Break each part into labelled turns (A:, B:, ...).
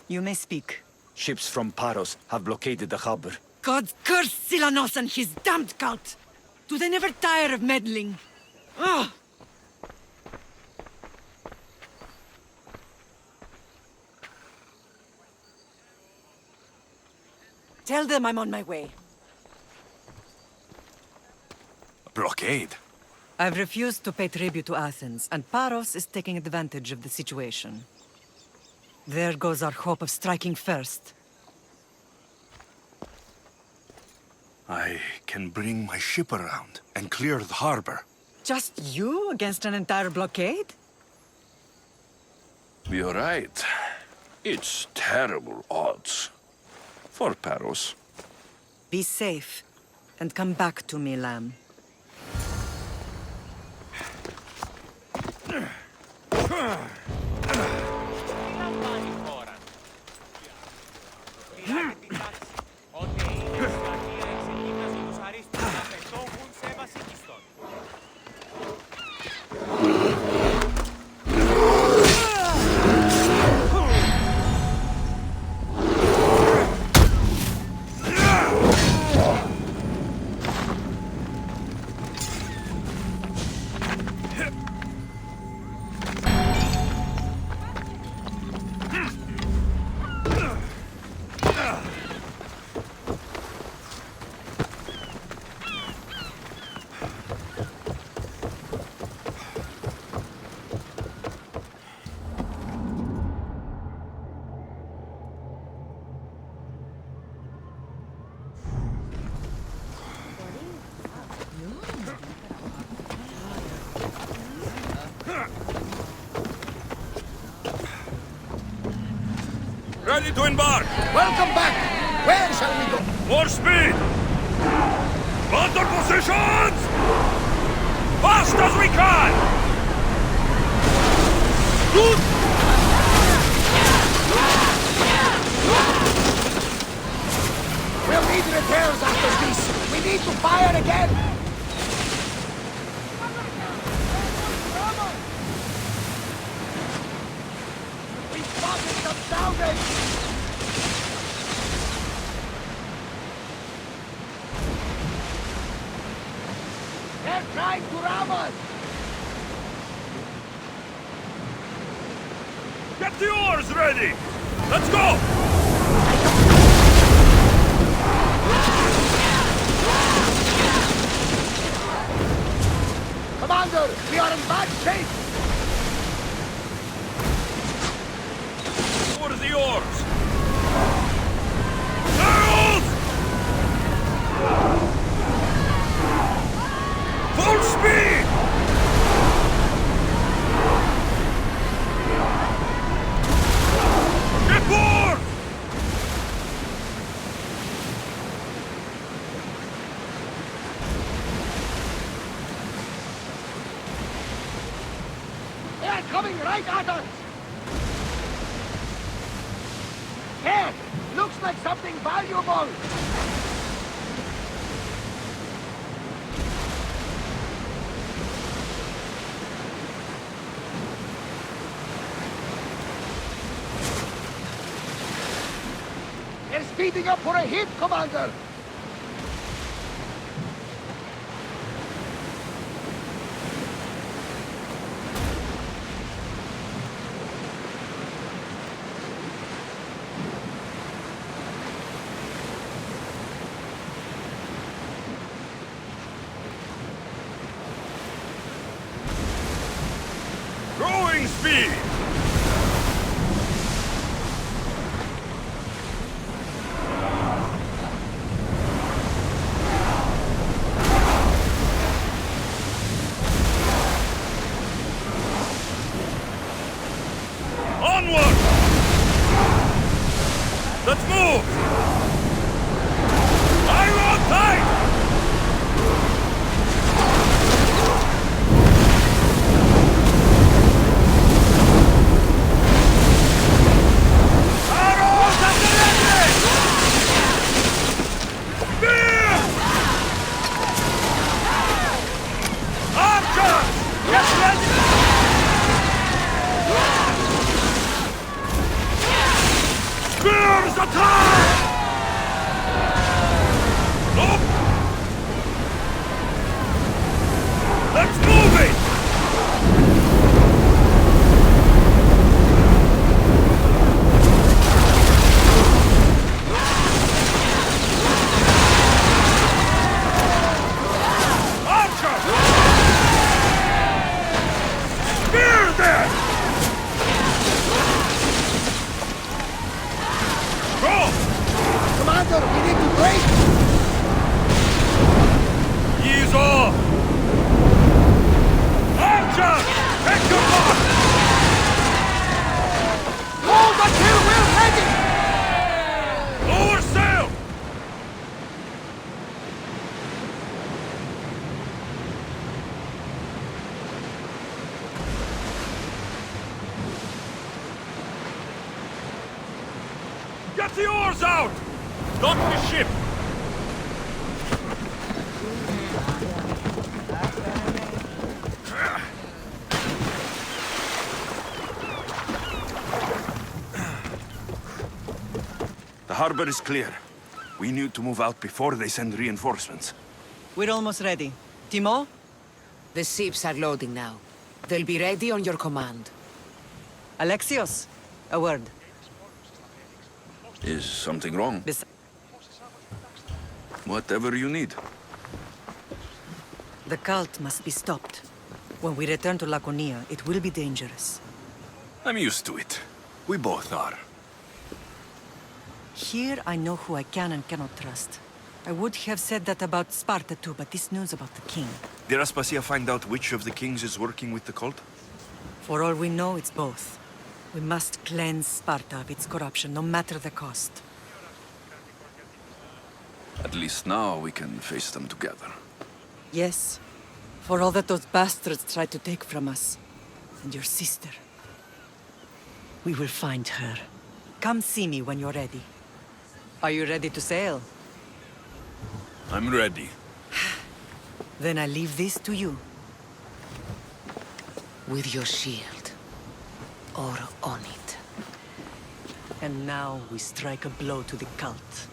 A: You may speak.
B: Ships from Paros have blockaded the harbor.
A: God curse Silanos and his damned cult! Do they never tire of meddling? Ugh! Tell them I'm on my way.
C: Blockade?
A: I've refused to pay tribute to Athens, and Paros is taking advantage of the situation. There goes our hope of striking first.
C: I can bring my ship around and clear the harbor.
A: Just you against an entire blockade?
D: You're right. It's terrible odds. For Paros.
A: Be safe, and come back to me, lamb.
C: Ready to embark!
E: Welcome back! Where shall we go?
C: More speed! Under positions! Fast as we can! Good!
E: We'll need repairs after this. We need to fire again. We spotted some salvage. They're trying to ram us!
C: Get the oars ready! Let's go!
E: Commander, we are in bad shape!
C: Over the oars! Sails! Full speed! Get board!
E: They are coming right at us! Here! Looks like something valuable! They're speeding up for a hit, Commander!
C: Growing speed! Onward! Let's move! Iron tight! Arrows at the ready! Spear! Archers! Get ready!
E: Commander, we need to break!
C: Ease off! Archers! Take your mark!
E: Hold until we're ready!
C: Lower sail! Get the oars out! Lock the ship! The harbor is clear. We need to move out before they send reinforcements.
A: We're almost ready. Timo?
F: The ships are loading now. They'll be ready on your command.
A: Alexios? A word.
D: Is something wrong?
A: Bes-
D: Whatever you need.
A: The cult must be stopped. When we return to Laconia, it will be dangerous.
C: I'm used to it. We both are.
A: Here I know who I can and cannot trust. I would have said that about Sparta too, but this news about the king.
C: Did Aspasia find out which of the kings is working with the cult?
A: For all we know, it's both. We must cleanse Sparta of its corruption, no matter the cost.
D: At least now we can face them together.
A: Yes. For all that those bastards tried to take from us. And your sister. We will find her. Come see me when you're ready. Are you ready to sail?
C: I'm ready.
A: Then I leave this to you.
F: With your shield. Or on it.
A: And now we strike a blow to the cult.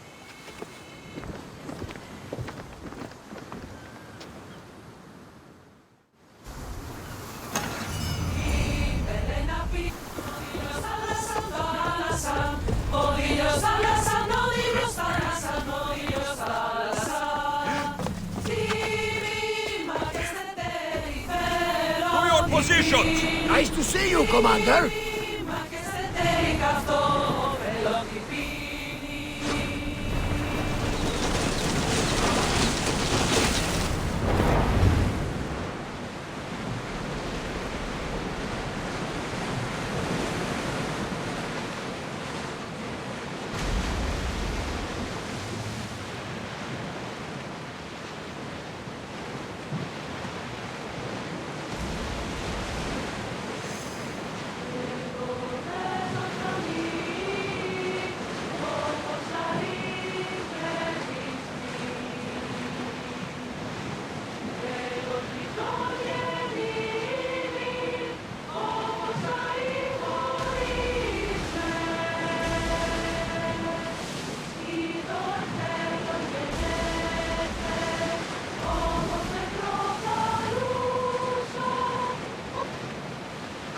C: To your positions!
E: Nice to see you, Commander!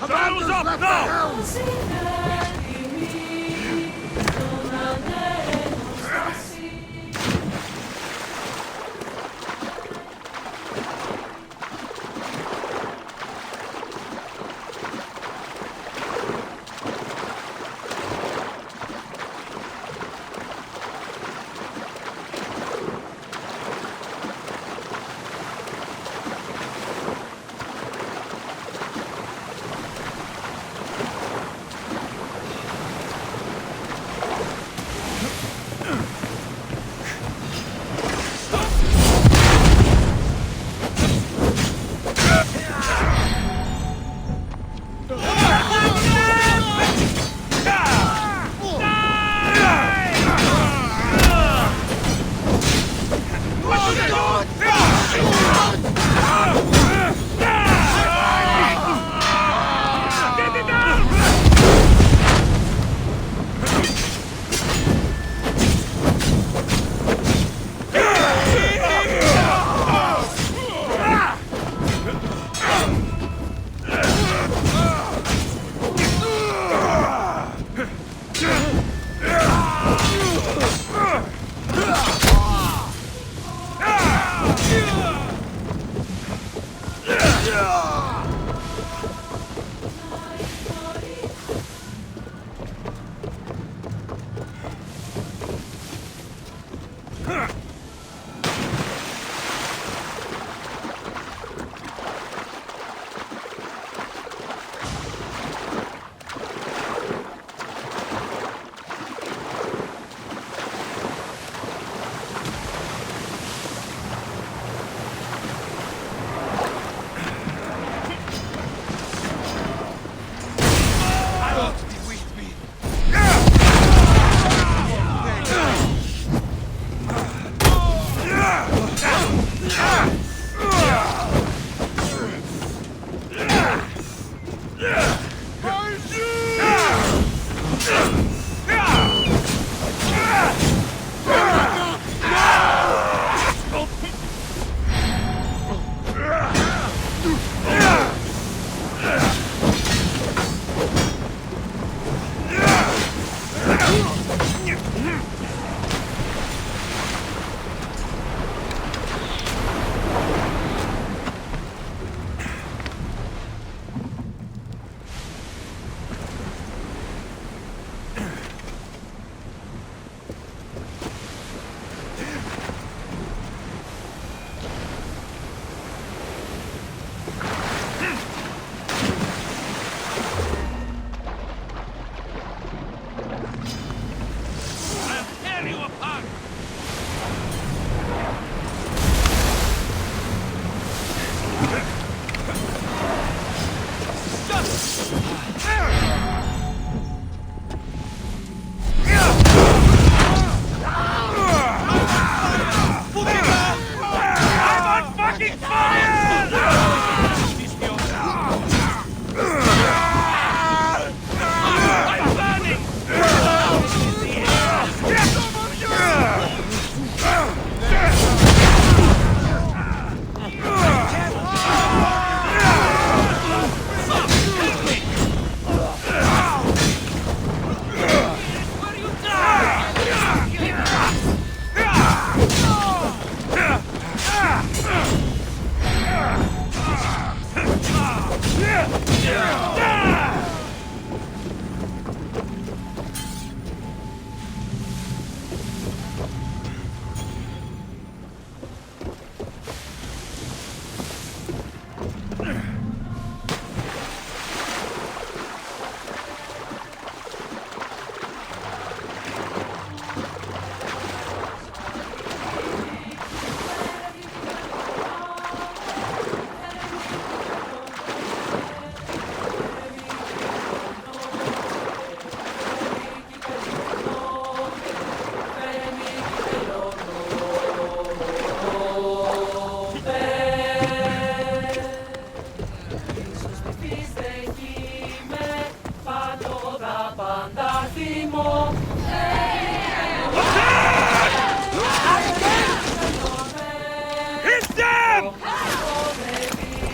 C: Sails up
E: left
C: now!
E: the helm!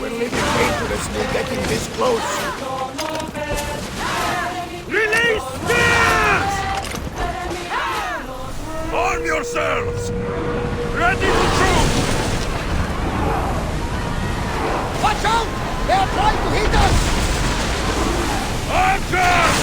E: We're living dangerously getting this close.
C: Release spears! Arm yourselves! Ready to shoot!
E: Watch out! They are trying to hit us!
C: Archers!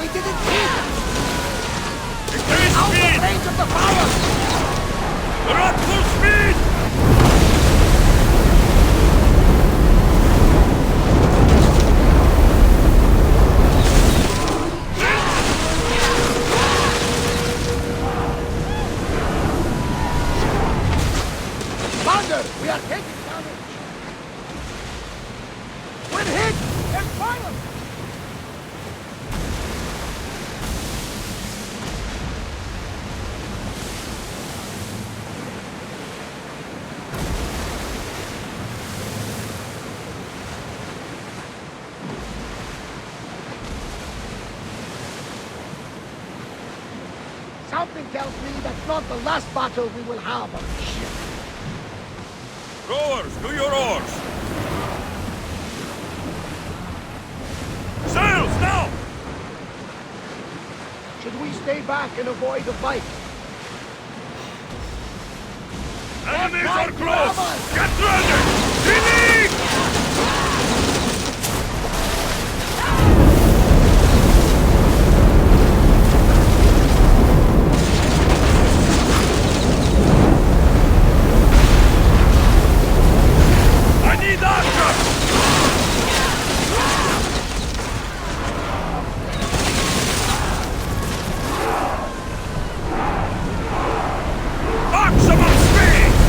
E: We didn't hit! Out of range of the fire!
C: We're at full speed!
E: Commander, we are taking damage! We're hit! There's fire! Something tells me that's not the last battle we will have on this ship.
C: Rowers, do your oars! Sails, now!
E: Should we stay back and avoid a fight?
C: Enemies
E: They're
C: are
E: trying to grab
C: close!
E: us!
C: Get ready! Relief! I need archers! Maximum speed!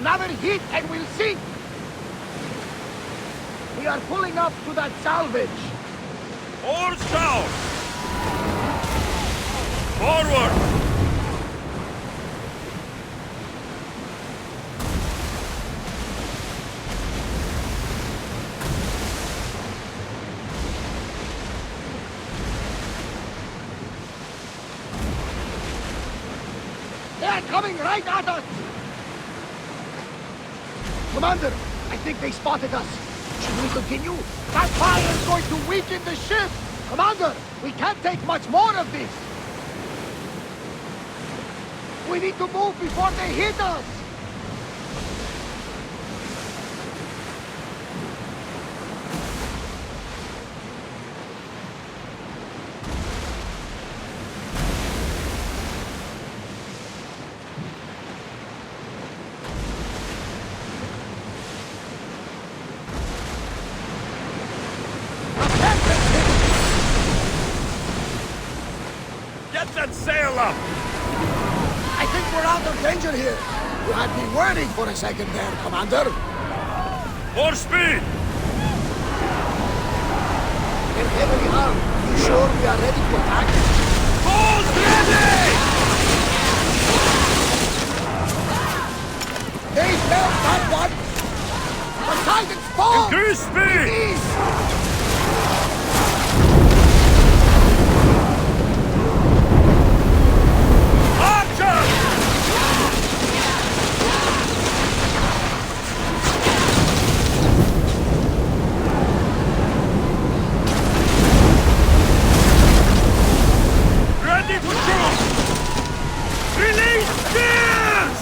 E: Another hit and we'll sink! We are pulling up to that salvage!
C: Oars down! Forward!
E: They're coming right at us! Commander, I think they spotted us. Should we continue? That fire is going to weaken the ship! Commander, we can't take much more of this! We need to move before they hit us!
C: Get that sail up!
E: I think we're out of danger here. You had me worried for a second there, Commander.
C: More speed!
E: They're heavily armed. You sure we are ready to attack?
C: Balls ready!
E: They fell that one! Poseidon's fall!
C: Increase speed!
E: Please!
C: Ready for truce! Release spears!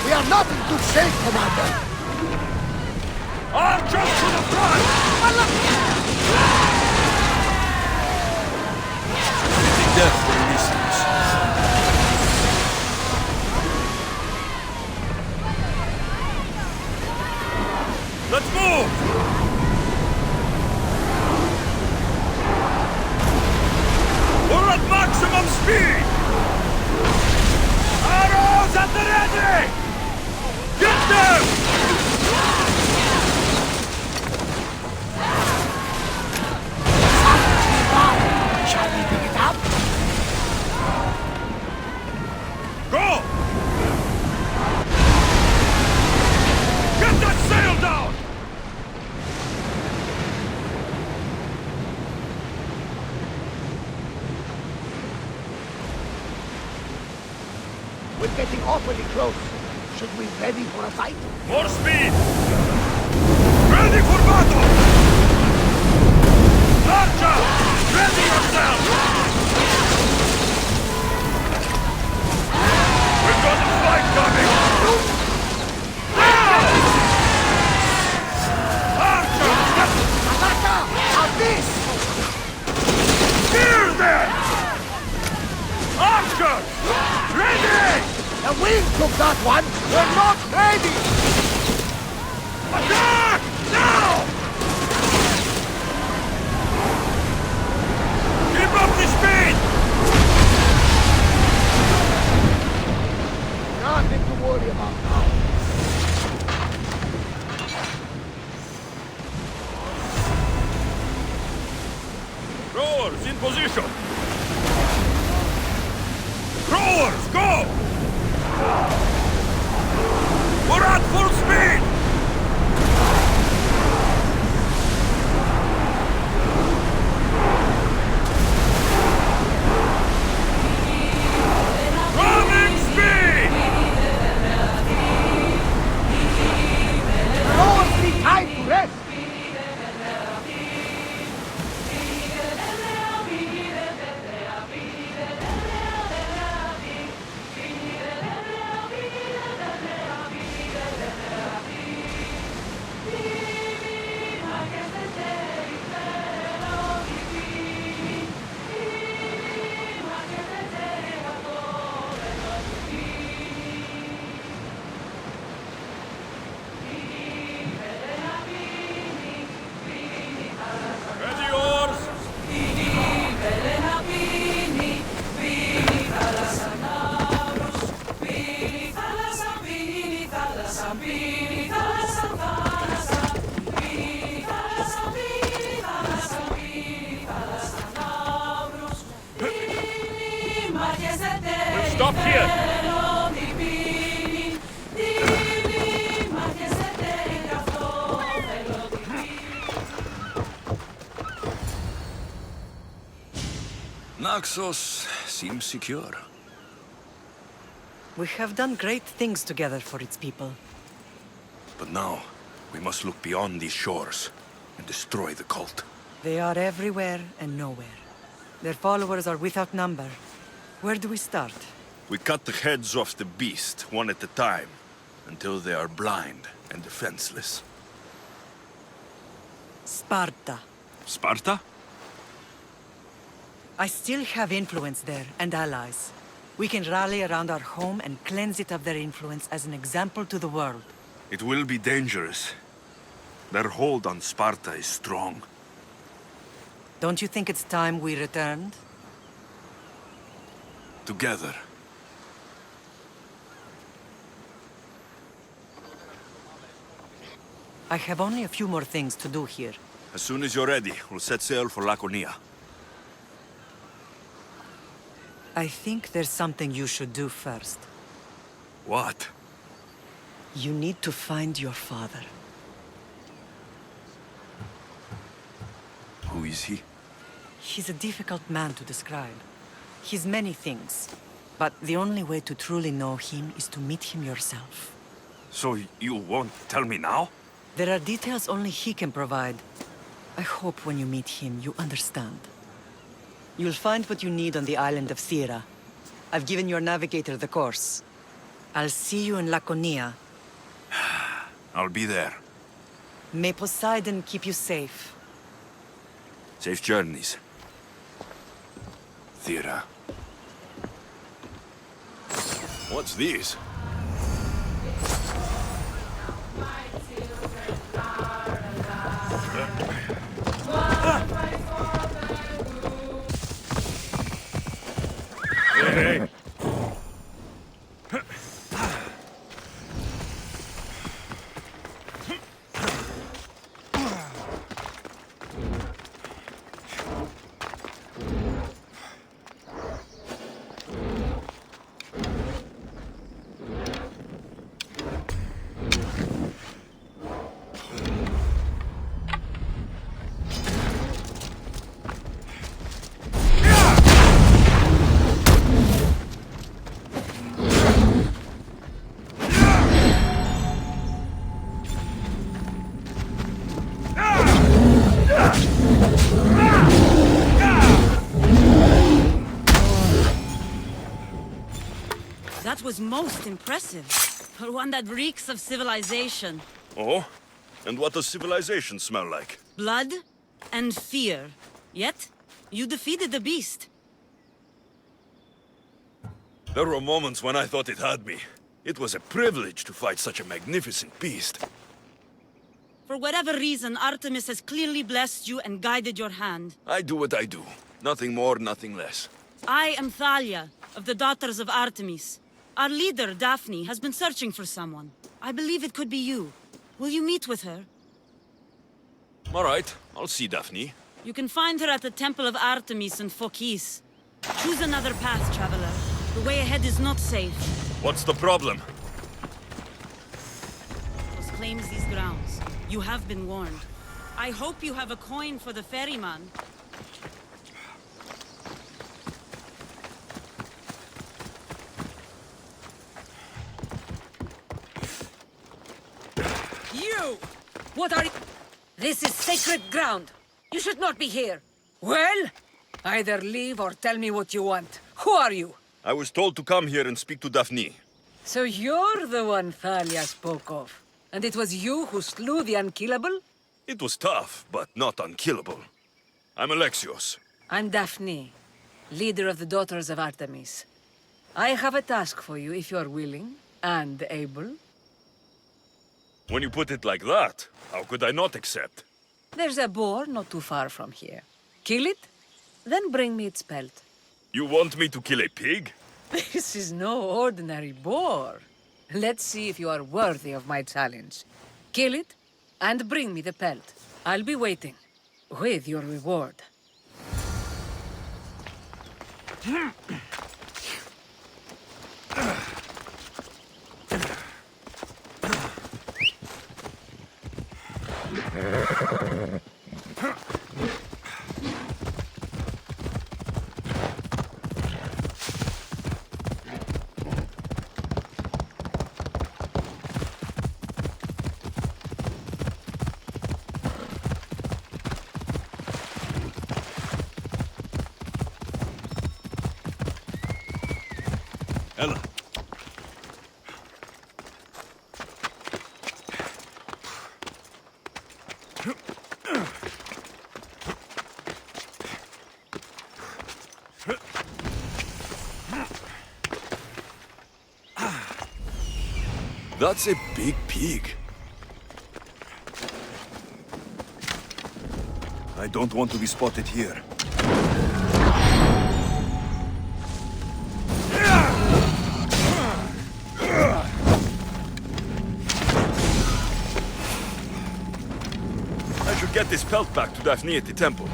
E: We are not in good shape, Commander.
C: Archers to the front! Death for Ulysses. Let's move! We're at maximum speed! Arrows at the ready! Get them!
E: Shall we pick it up?
C: Go! Get that sail down!
E: We're getting awfully close. Should we ready for a fight?
C: More speed! Ready for battle! Archer! Ready yourself! We've got a fight coming! Now! Archer!
E: Alaka! Now this!
C: Spear them! Archer! Ready!
E: The wind took that one! We're not ready!
C: Attack! Now! Keep up the speed!
E: Nothing to worry about now.
C: Rowers in position! Rowers, go! We're at full speed! Running speed!
E: Rowers need time to rest!
D: Naxos seems secure.
A: We have done great things together for its people.
C: But now, we must look beyond these shores and destroy the cult.
A: They are everywhere and nowhere. Their followers are without number. Where do we start?
C: We cut the heads off the beast, one at a time, until they are blind and defenseless.
A: Sparta.
C: Sparta?
A: I still have influence there, and allies. We can rally around our home and cleanse it of their influence as an example to the world.
C: It will be dangerous. Their hold on Sparta is strong.
A: Don't you think it's time we returned?
C: Together.
A: I have only a few more things to do here.
C: As soon as you're ready, we'll set sail for Laconia.
A: I think there's something you should do first.
C: What?
A: You need to find your father.
C: Who is he?
A: He's a difficult man to describe. He's many things, but the only way to truly know him is to meet him yourself.
C: So you won't tell me now?
A: There are details only he can provide. I hope when you meet him, you understand. You'll find what you need on the island of Thera. I've given your navigator the course. I'll see you in Laconia.
C: I'll be there.
A: May Poseidon keep you safe.
C: Safe journeys. Thera. What's this? Hey!
G: That was most impressive. For one that reeks of civilization.
C: Oh? And what does civilization smell like?
G: Blood and fear. Yet, you defeated the beast.
C: There were moments when I thought it had me. It was a privilege to fight such a magnificent beast.
G: For whatever reason, Artemis has clearly blessed you and guided your hand.
C: I do what I do. Nothing more, nothing less.
G: I am Thalia, of the Daughters of Artemis. Our leader, Daphne, has been searching for someone. I believe it could be you. Will you meet with her?
C: All right, I'll see Daphne.
G: You can find her at the Temple of Artemis in Phokis. Choose another path, traveler. The way ahead is not safe.
C: What's the problem?
G: Claims these grounds. You have been warned. I hope you have a coin for the ferryman.
F: You! What are you? This is sacred ground. You should not be here. Well, either leave or tell me what you want. Who are you?
C: I was told to come here and speak to Daphne.
F: So you're the one Thalia spoke of. And it was you who slew the unkillable?
C: It was tough, but not unkillable. I'm Alexios.
F: I'm Daphne, leader of the Daughters of Artemis. I have a task for you if you're willing and able.
C: When you put it like that, how could I not accept?
F: There's a boar not too far from here. Kill it, then bring me its pelt.
C: You want me to kill a pig?
F: This is no ordinary boar. Let's see if you are worthy of my challenge. Kill it, and bring me the pelt. I'll be waiting, with your reward.
D: That's a big pig. I don't want to be spotted here.
C: I should get this pelt back to Daphne at the temple.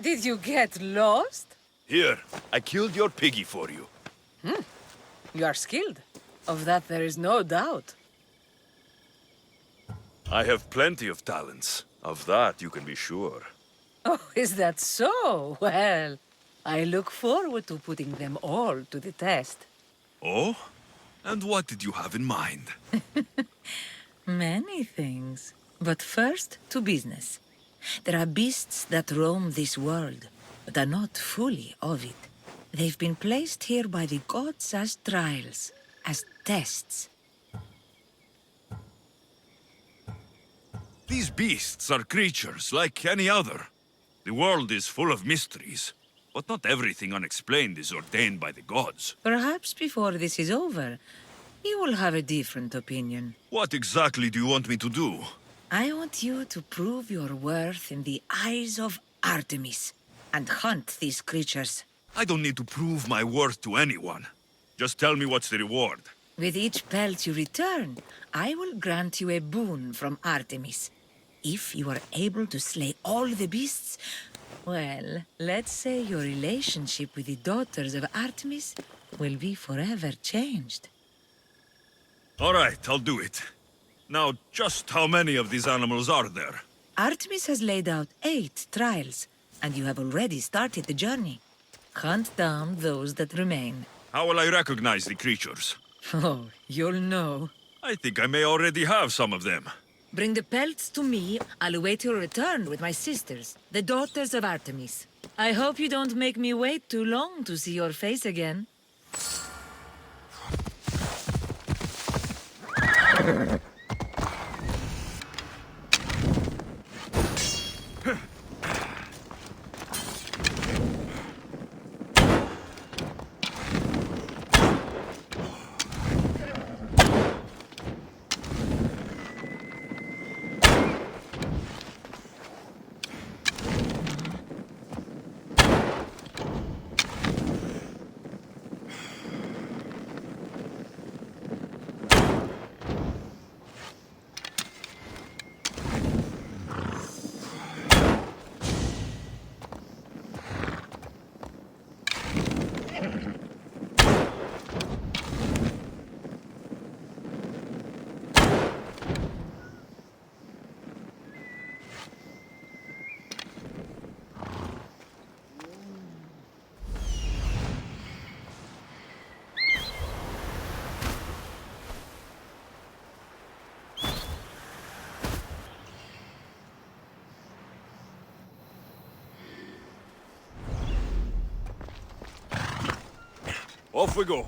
F: Did you get lost?
C: Here, I killed your piggy for you.
F: You are skilled. Of that there is no doubt.
C: I have plenty of talents. Of that you can be sure.
F: Oh, is that so? Well, I look forward to putting them all to the test.
C: Oh? And what did you have in mind?
F: Many things. But first, to business. There are beasts that roam this world, but are not fully of it. They've been placed here by the gods as trials, as tests.
C: These beasts are creatures like any other. The world is full of mysteries, but not everything unexplained is ordained by the gods.
F: Perhaps before this is over, you will have a different opinion.
C: What exactly do you want me to do?
F: I want you to prove your worth in the eyes of Artemis, and hunt these creatures.
C: I don't need to prove my worth to anyone. Just tell me what's the reward.
F: With each pelt you return, I will grant you a boon from Artemis. If you are able to slay all the beasts, well, let's say your relationship with the daughters of Artemis will be forever changed.
C: All right, I'll do it. Now, just how many of these animals are there?
F: Artemis has laid out 8 trials, and you have already started the journey. Hunt down those that remain.
C: How will I recognize the creatures?
F: Oh, you'll know.
C: I think I may already have some of them.
F: Bring the pelts to me. I'll await your return with my sisters, the daughters of Artemis. I hope you don't make me wait too long to see your face again.
C: Off we go.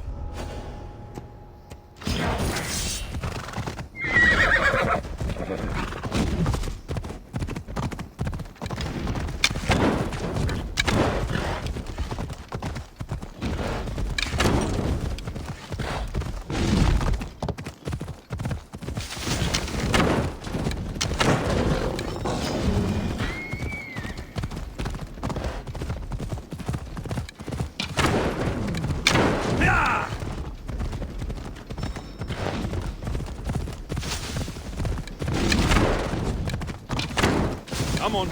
C: Come on.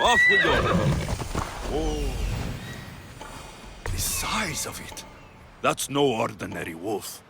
C: Off we go.
D: Oh. The size of it.
C: That's no ordinary wolf.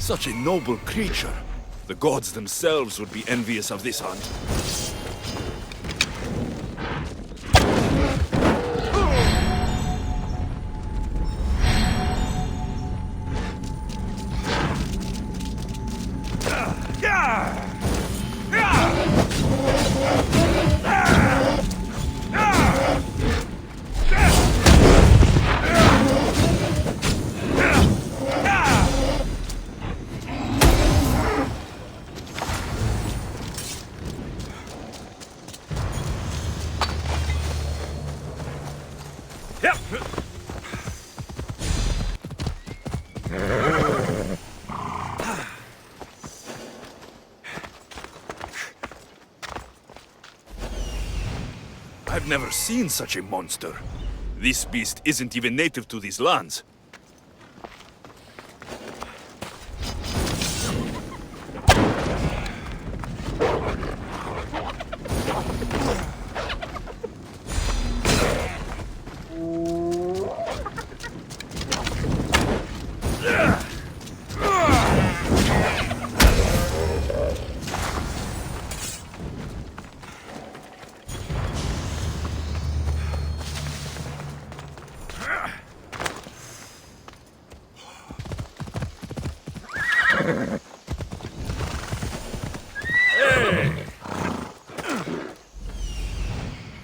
D: Such a noble creature. The gods themselves would be envious of this hunt.
C: I've never seen such a monster. This beast isn't even native to these lands.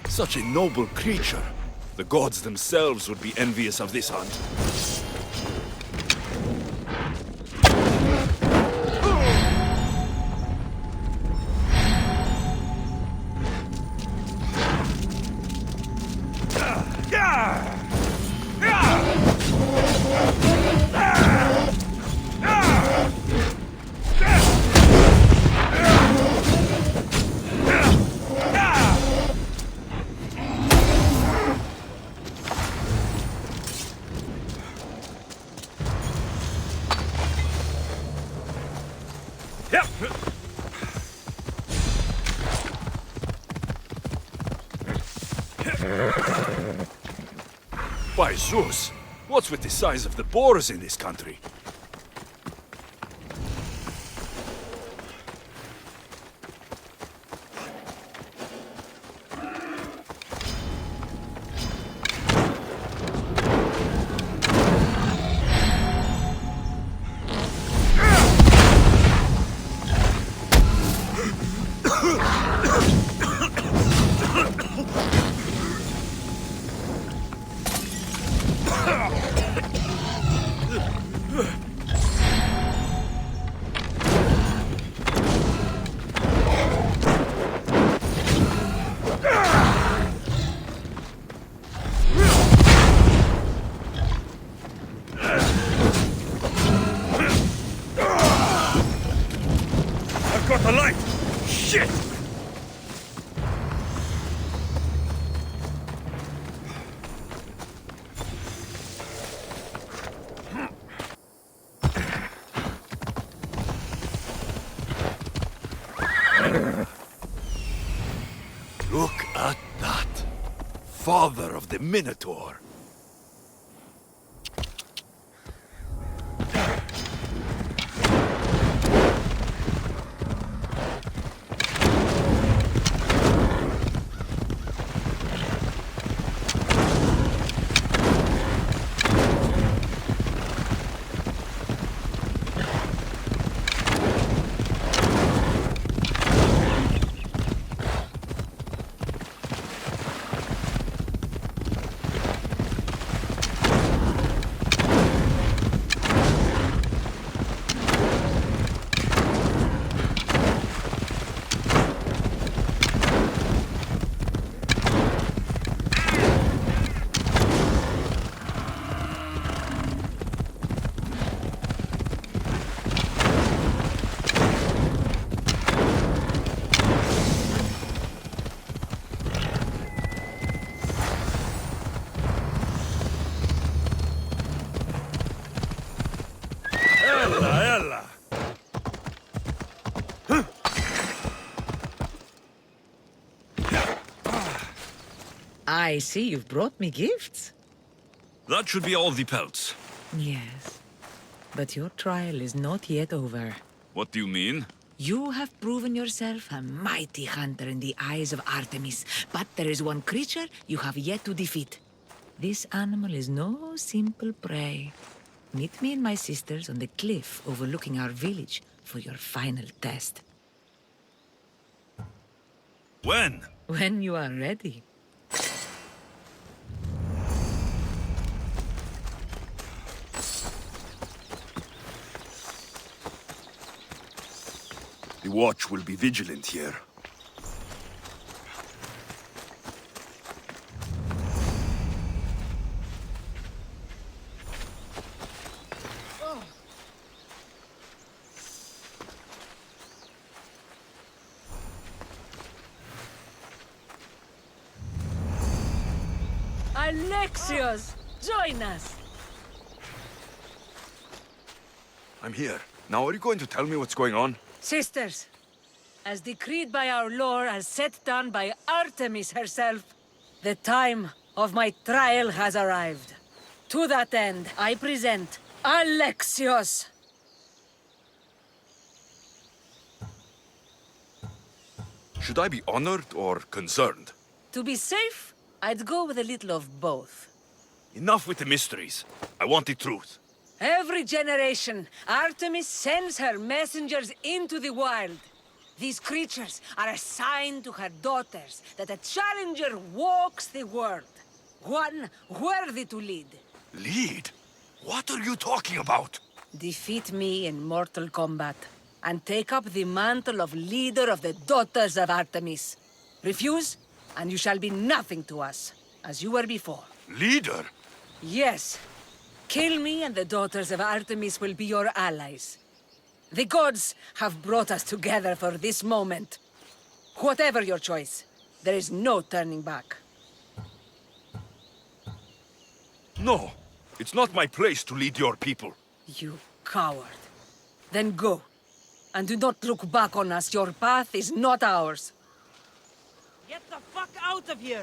D: Such a noble creature. The gods themselves would be envious of this hunt.
C: By Zeus! What's with the size of the boars in this country? Alight! Shit!
D: Look at that. Father of the Minotaur.
F: I see you've brought me gifts.
C: That should be all the pelts.
F: Yes. But your trial is not yet over.
C: What do you mean?
F: You have proven yourself a mighty hunter in the eyes of Artemis, but there is one creature you have yet to defeat. This animal is no simple prey. Meet me and my sisters on the cliff overlooking our village for your final test.
C: When?
F: When you are ready.
D: The watch will be vigilant here.
F: Alexios, join us!
D: I'm here. Now are you going to tell me what's going on?
F: Sisters, as decreed by our lore, as set down by Artemis herself, the time of my trial has arrived. To that end, I present Alexios.
D: Should I be honored or concerned?
F: To be safe, I'd go with a little of both.
D: Enough with the mysteries. I want the truth.
F: Every generation, Artemis sends her messengers into the wild. These creatures are a sign to her daughters that a challenger walks the world. One worthy to lead.
D: Lead? What are you talking about?
F: Defeat me in mortal combat, and take up the mantle of leader of the daughters of Artemis. Refuse, and you shall be nothing to us, as you were before.
D: Leader?
F: Yes. Kill me, and the daughters of Artemis will be your allies. The gods have brought us together for this moment. Whatever your choice, there is no turning back.
D: No. It's not my place to lead your people.
F: You coward. Then go. And do not look back on us. Your path is not ours.
G: Get the fuck out of here!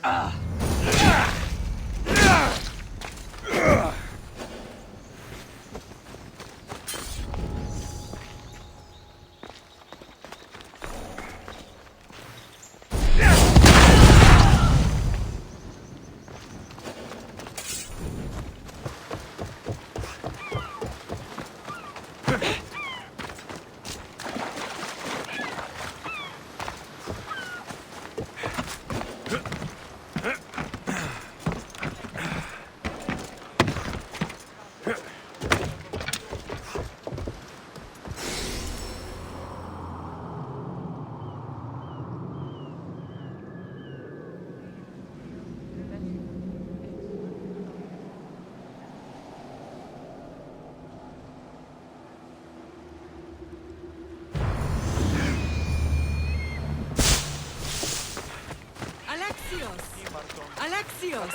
A: Alexios!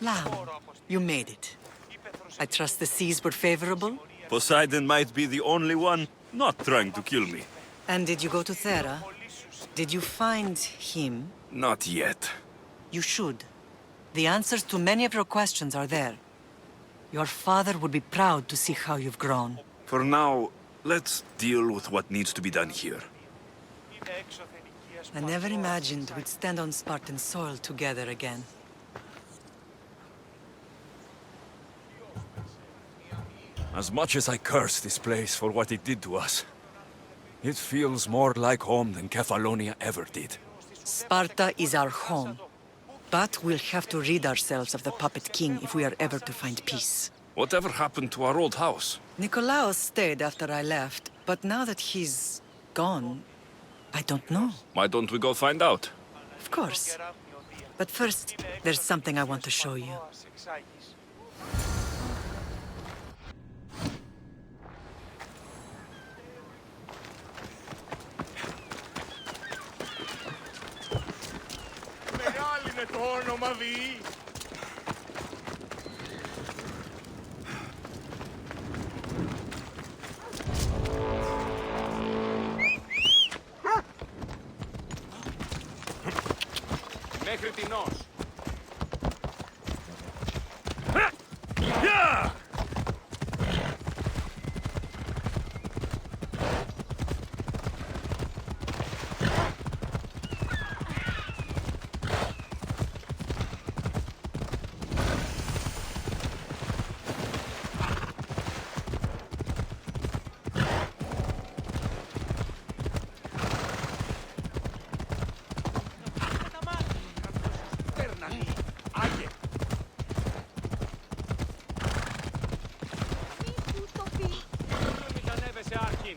A: Lamb, you made it. I trust the seas were favorable?
C: Poseidon might be the only one not trying to kill me.
A: And did you go to Thera? Did you find him?
C: Not yet.
A: You should. The answers to many of your questions are there. Your father would be proud to see how you've grown.
C: For now, let's deal with what needs to be done here.
A: I never imagined we'd stand on Spartan soil together again.
D: As much as I curse this place for what it did to us, it feels more like home than Kefalonia ever did.
A: Sparta is our home. But we'll have to rid ourselves of the Puppet King if we are ever to find peace.
C: Whatever happened to our old house?
A: Nikolaos stayed after I left, but now that he's gone, I don't know.
C: Why don't we go find out?
A: Of course. But first, there's something I want to show you.
D: Μέχρι τινός.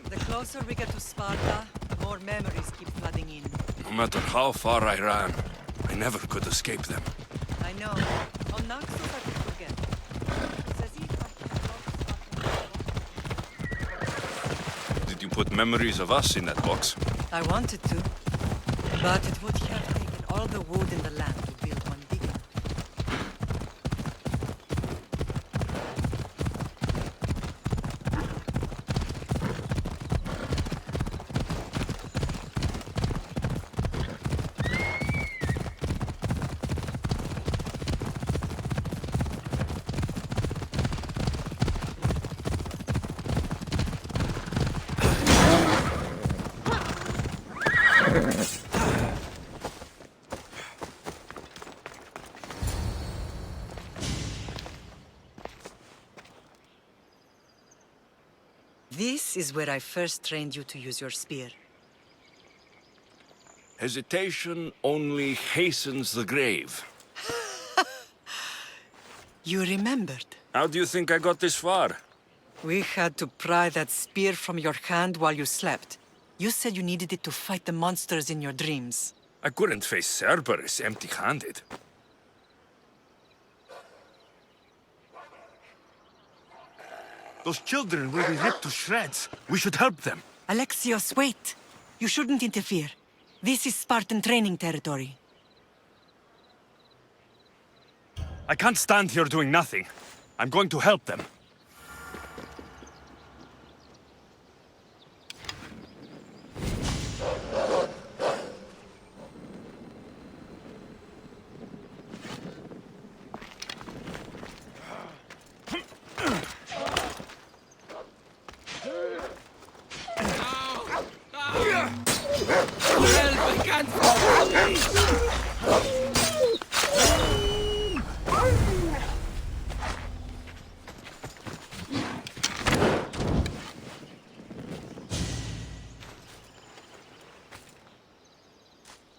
A: The closer we get to Sparta, the more memories keep flooding in.
C: No matter how far I ran, I never could escape them.
A: I know. On Naxos I could forget. It's as if I can't...
C: Did you put memories of us in that box?
A: I wanted to, but it would have taken all the wood in the land to build one big enough. This is where I first trained you to use your spear.
C: Hesitation only hastens the grave.
A: You remembered.
C: How do you think I got this far?
A: We had to pry that spear from your hand while you slept. You said you needed it to fight the monsters in your dreams.
C: I couldn't face Cerberus empty-handed. Those children will be ripped to shreds. We should help them.
A: Alexios, wait! You shouldn't interfere. This is Spartan training territory.
C: I can't stand here doing nothing. I'm going to help them.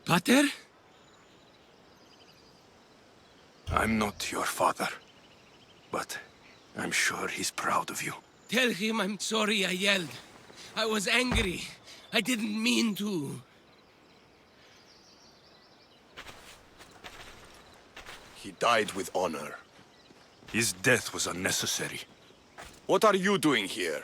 H: Pater?
C: I'm not your father, but I'm sure he's proud of you.
H: Tell him I'm sorry I yelled. I was angry. I didn't mean to.
D: He died with honor.
C: His death was unnecessary.
D: What are you doing here?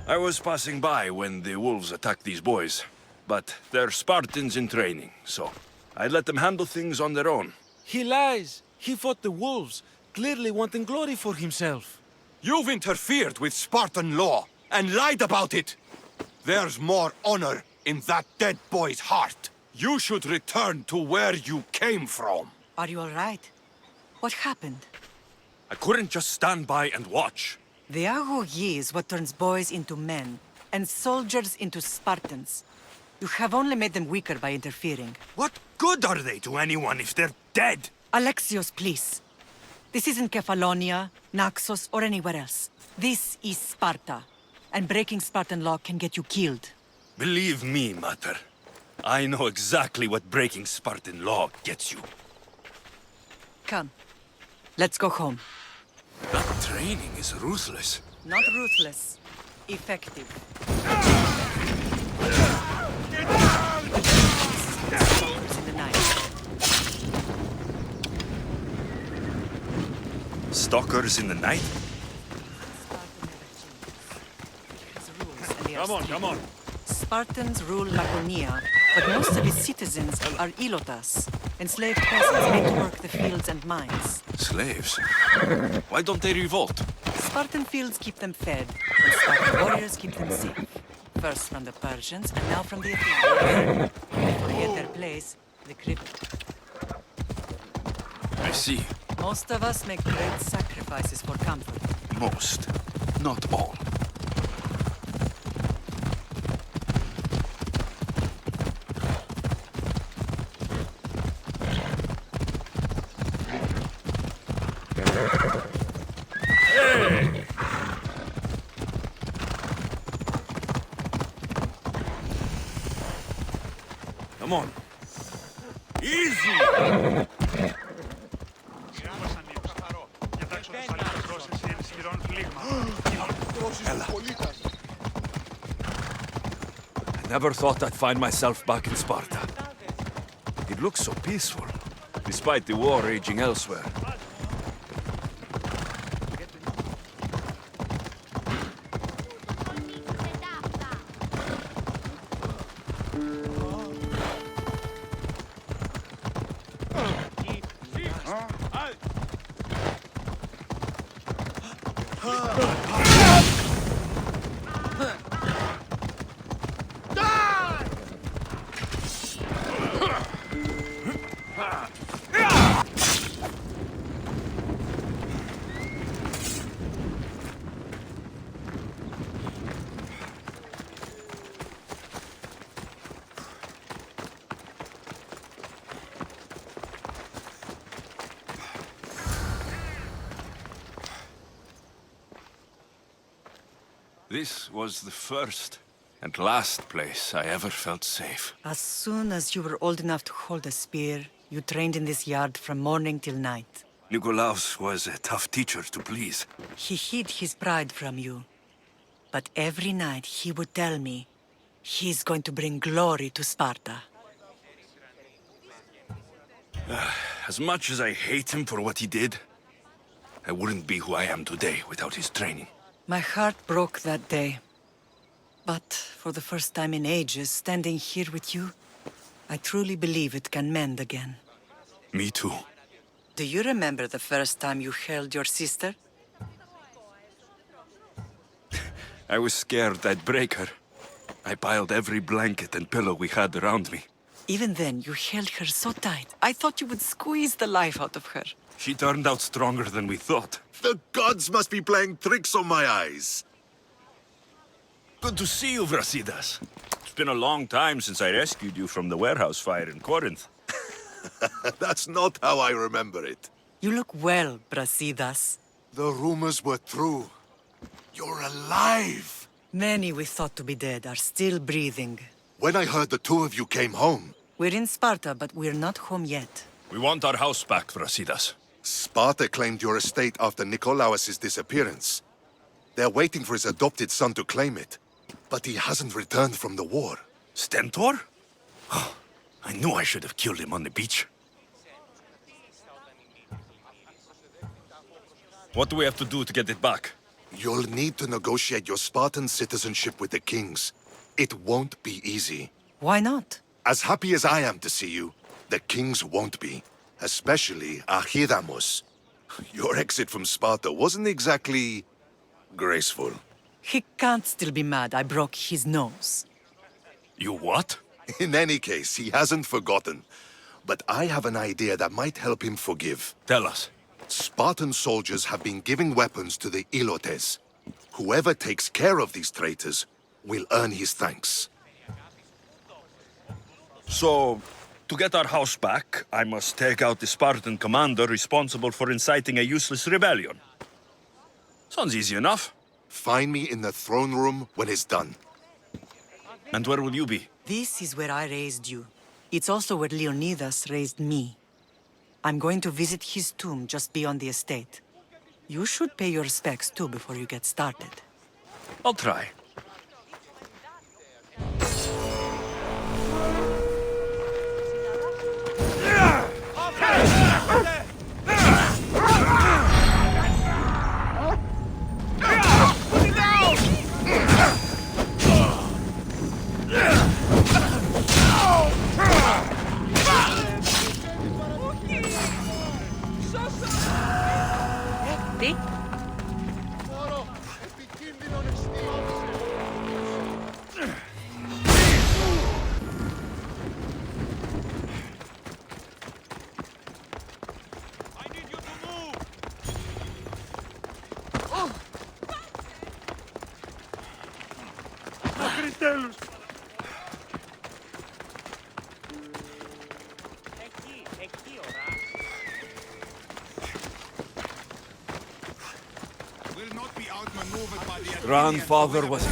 C: I was passing by when the wolves attacked these boys. But they're Spartans in training, so I let them handle things on their own.
I: He lies. He fought the wolves, clearly wanting glory for himself.
D: You've interfered with Spartan law and lied about it. There's more honor in that dead boy's heart. You should return to where you came from.
A: Are you all right? What happened?
C: I couldn't just stand by and watch.
A: The Agogi is what turns boys into men, and soldiers into Spartans. You have only made them weaker by interfering.
C: What good are they to anyone if they're dead?
A: Alexios, please. This isn't Kefalonia, Naxos, or anywhere else. This is Sparta, and breaking Spartan law can get you killed.
C: Believe me, Mater. I know exactly what breaking Spartan law gets you.
A: Come, let's go home.
C: That training is ruthless.
A: Not ruthless, effective. Stalkers in the night.
C: Stalkers in the night?
D: Come on.
A: Spartans rule Laconia, but most of its citizens are ilotas, enslaved peasants made to work the fields and mines.
C: Slaves? Why don't they revolt?
A: Spartan fields keep them fed, and Spartan warriors keep them safe. First from the Persians, and now from the Athenians. They forget their place, the crypt.
C: I see.
A: Most of us make great sacrifices for comfort.
C: Most, not all. Come on. Easy!
D: I never thought I'd find myself back in Sparta. It looks so peaceful, despite the war raging elsewhere.
C: This was the first and last place I ever felt safe.
A: As soon as you were old enough to hold a spear, you trained in this yard from morning till night.
C: Nikolaos was a tough teacher to please.
A: He hid his pride from you. But every night he would tell me, he's going to bring glory to Sparta.
C: As much as I hate him for what he did, I wouldn't be who I am today without his training.
A: My heart broke that day. But for the first time in ages, standing here with you, I truly believe it can mend again.
C: Me too.
A: Do you remember the first time you held your sister?
C: I was scared I'd break her. I piled every blanket and pillow we had around me.
A: Even then, you held her so tight. I thought you would squeeze the life out of her.
C: She turned out stronger than we thought.
J: The gods must be playing tricks on my eyes.
C: Good to see you, Brasidas. It's been a long time since I rescued you from the warehouse fire in Corinth.
J: That's not how I remember it.
A: You look well, Brasidas.
J: The rumors were true. You're alive!
A: Many we thought to be dead are still breathing.
J: When I heard the two of you came home,
A: We're in Sparta, but we're not home yet.
C: We want our house back, Brasidas.
J: Sparta claimed your estate after Nikolaos' disappearance. They're waiting for his adopted son to claim it. But he hasn't returned from the war.
C: Stentor? I knew I should have killed him on the beach. What do we have to do to get it back?
J: You'll need to negotiate your Spartan citizenship with the kings. It won't be easy.
A: Why not?
J: As happy as I am to see you, the kings won't be. Especially Archidamos. Your exit from Sparta wasn't exactly graceful.
A: He can't still be mad I broke his nose.
C: You what?
J: In any case, he hasn't forgotten. But I have an idea that might help him forgive.
C: Tell us.
J: Spartan soldiers have been giving weapons to the Ilotes. Whoever takes care of these traitors will earn his thanks.
C: So, to get our house back, I must take out the Spartan commander responsible for inciting a useless rebellion. Sounds easy enough.
J: Find me in the throne room when it's done.
C: And where will you be?
A: This is where I raised you. It's also where Leonidas raised me. I'm going to visit his tomb just beyond the estate. You should pay your respects too before you get started.
C: I'll try.
F: See?
C: Grandfather was...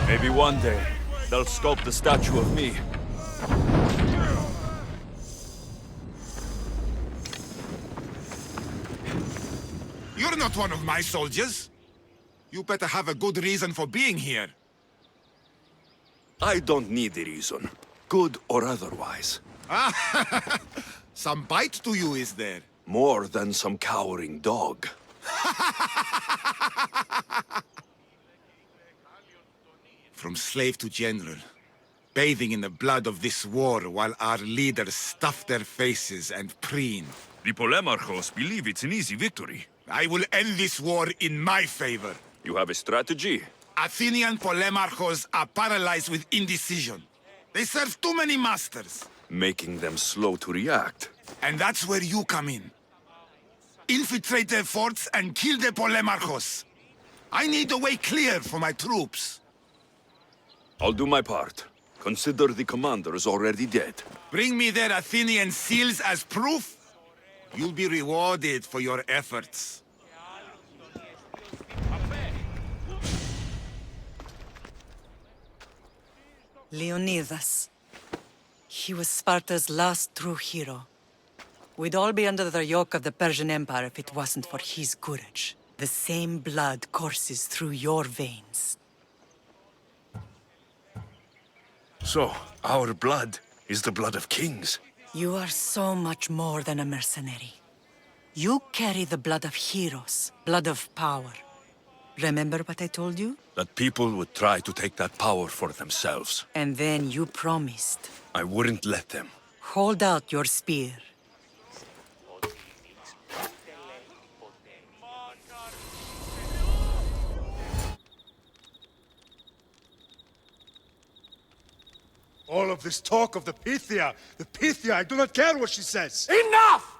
C: Maybe one day, they'll sculpt a statue of me.
D: You're not one of my soldiers. You better have a good reason for being here.
C: I don't need a reason, good or otherwise.
D: Some bite to you, is there?
C: More than some cowering dog.
D: From slave to general, bathing in the blood of this war while our leaders stuff their faces and preen.
C: The Polemarchos believe it's an easy victory.
D: I will end this war in my favor.
C: You have a strategy?
D: Athenian Polemarchos are paralyzed with indecision. They serve too many masters.
C: Making them slow to react.
D: And that's where you come in. Infiltrate their forts and kill the Polemarchos. I need a way clear for my troops.
C: I'll do my part. Consider the commander is already dead.
D: Bring me their Athenian seals as proof. You'll be rewarded for your efforts.
A: Leonidas. He was Sparta's last true hero. We'd all be under the yoke of the Persian Empire if it wasn't for his courage. The same blood courses through your veins.
C: So, our blood is the blood of kings.
A: You are so much more than a mercenary. You carry the blood of heroes, blood of power. Remember what I told you?
C: That people would try to take that power for themselves.
A: And then you promised.
C: I wouldn't let them.
A: Hold out your spear.
K: All of this talk of the Pythia, I do not care what she says.
E: Enough!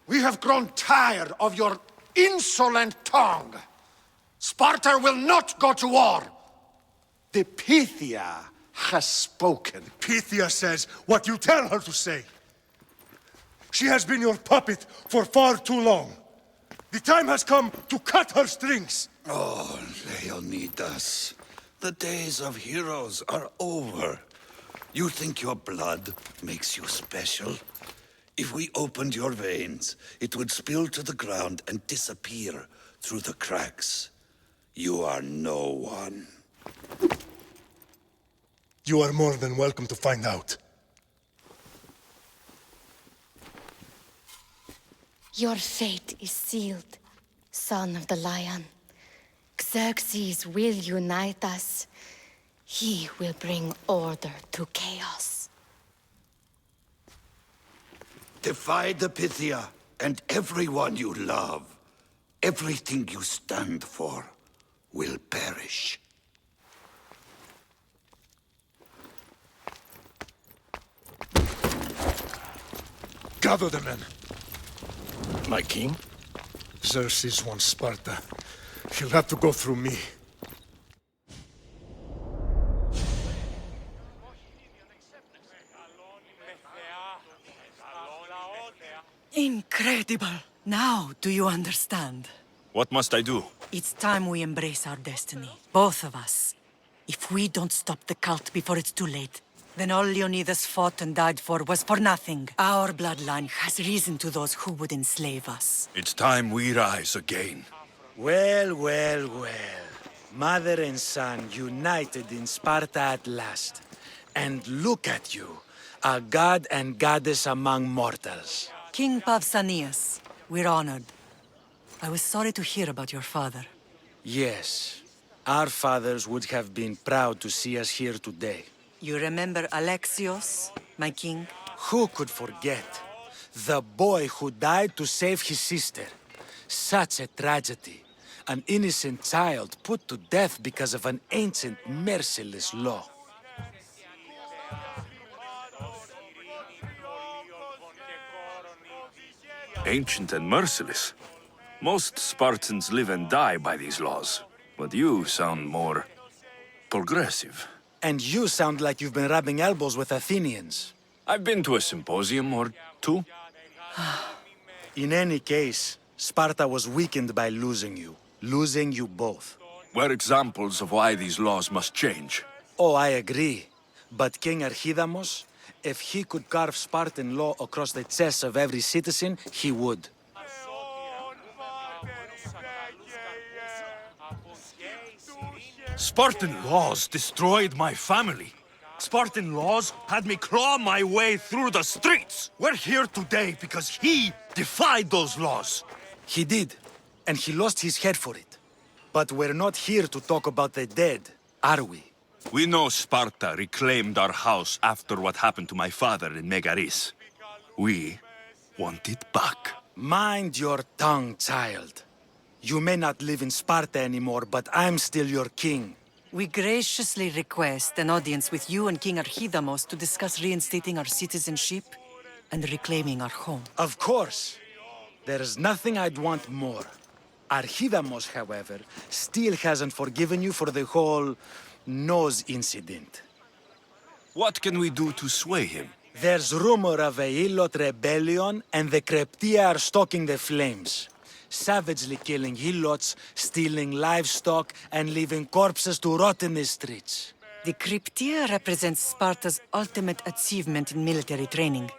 E: We have grown tired of your insolent tongue. Sparta will not go to war. The Pythia has spoken.
K: Pythia says what you tell her to say. She has been your puppet for far too long. The time has come to cut her strings.
L: Oh, Leonidas, the days of heroes are over. You think your blood makes you special? If we opened your veins, it would spill to the ground and disappear through the cracks. You are no one.
K: You are more than welcome to find out.
M: Your fate is sealed, son of the Lion. Xerxes will unite us. He will bring order to chaos.
L: Defy the Pythia and everyone you love. Everything you stand for will perish.
K: Gather the men. My king? Xerxes wants Sparta. He'll have to go through me.
A: Incredible! Now do you understand?
C: What must I do?
A: It's time we embrace our destiny. Both of us. If we don't stop the cult before it's too late, then all Leonidas fought and died for was for nothing. Our bloodline has risen to those who would enslave us.
C: It's time we rise again.
I: Well, well, well. Mother and son united in Sparta at last. And look at you, a god and goddess among mortals.
A: King Pausanias, we're honored. I was sorry to hear about your father.
I: Yes, our fathers would have been proud to see us here today.
A: You remember Alexios, my king?
I: Who could forget? The boy who died to save his sister. Such a tragedy. An innocent child put to death because of an ancient, merciless law.
C: Ancient and merciless. Most Spartans live and die by these laws. But you sound more progressive.
I: And you sound like you've been rubbing elbows with Athenians.
C: I've been to a symposium or two.
I: In any case, Sparta was weakened by losing you. Losing you both.
C: We're examples of why these laws must change.
I: Oh, I agree. But King Archidamos, if he could carve Spartan law across the chests of every citizen, he would.
C: Spartan laws destroyed my family. Spartan laws had me claw my way through the streets. We're here today because he defied those laws.
I: He did, and he lost his head for it. But we're not here to talk about the dead, are we?
C: We know Sparta reclaimed our house after what happened to my father in Megaris. We want it back.
I: Mind your tongue, child. You may not live in Sparta anymore, but I'm still your king.
A: We graciously request an audience with you and King Archidamos to discuss reinstating our citizenship and reclaiming our home.
I: Of course. There's nothing I'd want more. Archidamos, however, still hasn't forgiven you for the whole nose incident.
C: What can we do to sway him?
I: There's rumor of a Illot rebellion, and the Kryptia are stalking the flames. Savagely killing Ilots, stealing livestock, and leaving corpses to rot in the streets.
A: The Kryptia represents Sparta's ultimate achievement in military training.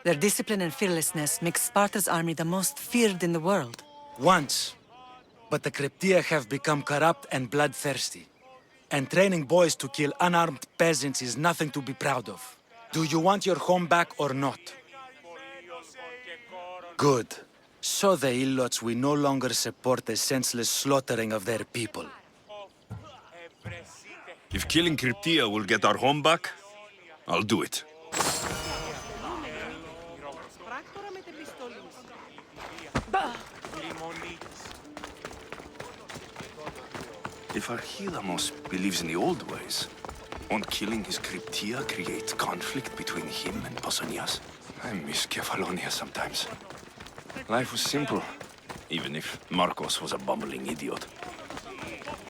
A: Their discipline and fearlessness make Sparta's army the most feared in the world.
I: Once. But the Kryptia have become corrupt and bloodthirsty. And training boys to kill unarmed peasants is nothing to be proud of. Do you want your home back or not? Good. So the Ilots will no longer support the senseless slaughtering of their people.
C: If killing Kryptia will get our home back, I'll do it. If Archidamos believes in the old ways, won't killing his Kryptia create conflict between him and Pausanias? I miss Kefalonia sometimes. Life was simple, even if Marcos was a bumbling idiot.